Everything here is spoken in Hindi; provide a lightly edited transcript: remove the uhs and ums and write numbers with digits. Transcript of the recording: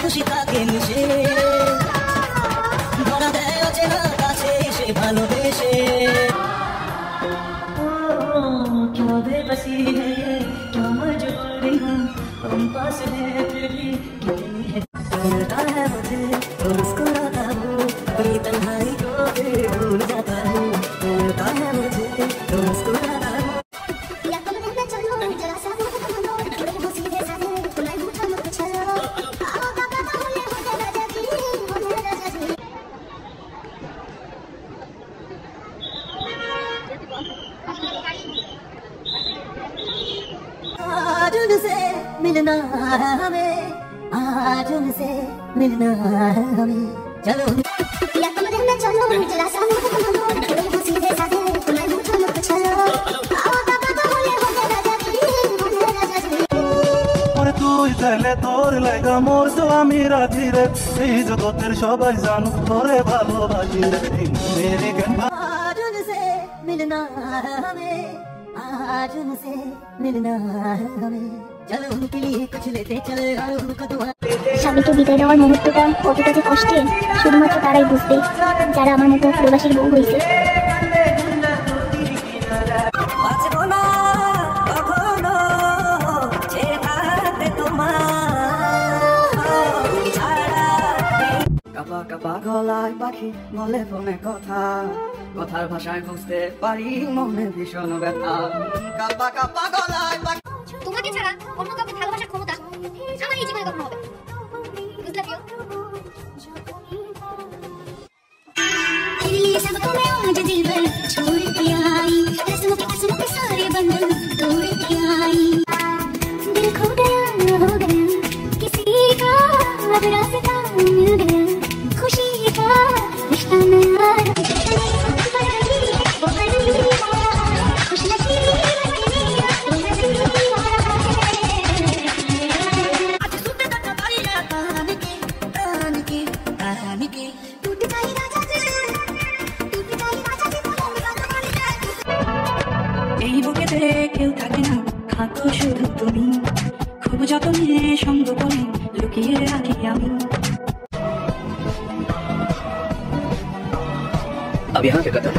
খুশি থাকে মিশে ধরা দেয় অচেনা কাছে এসে ভালোবেসে क्या बेबसी है ये क्या मजबूरी हूँ हम पास हैं फिर भी कितनी है मिलता है मुझे तो मुस्कुराता हूँ अपनी तन्हाई को फिर भूल जाता हूँ मिलता है मुझे तो मुस्कुराता हूँ आज उनसे मिलना है हमें आज उनसे मिलना है हमें चलो या तुम रहना चलो जरा सा मुझे सीधे साधे तुम्हें मुझे मत चलो आओ बाबा बोले हो राजा जी और तू চাইলে তোর লাগা মোর তো আমি রাজি রে এই জগতের সবাই জানো তোরে ভালোবাসি রে মেরে গান आज उनसे मिलना है हमें आज उनसे मिलना है हमें चलो उनके लिए कुछ लेते चले और उनको दुआ স্বামীকে বিদায় দেওয়ার মুহূর্তটা কতটা যে কষ্টের শুধুমাত্র তারাই বুঝবে যারা আমার মতো প্রবাসীর বউ হয়েছে। কাপা কাপা গলায় পাখি বলে ফোনে কথা কথার ভাষায় বুঝতে পারি মনে ভীষণ ব্যথা কাপা কাপা গলায় পাখি তোমাকে ছাড়া অন্য কাউকে ভালোবাসার ক্ষমতা আমার এই জীবনে কখনো হবে বুঝলা প্রিয় ये सब को मैं आज दिल भर छोड़ के आई रस्मों के सारे बंधन तोड़ के आई दिल खो गया हो गया किसी का अब रास्ता मिल गया खुशी का रिश्ता नया এই বুকেতে কেউ থাকে না থাকো শুধু তুমি খুব যতনে সঙ্গ করে লুকিয়ে রাখি আমি अब यहाँ के कदम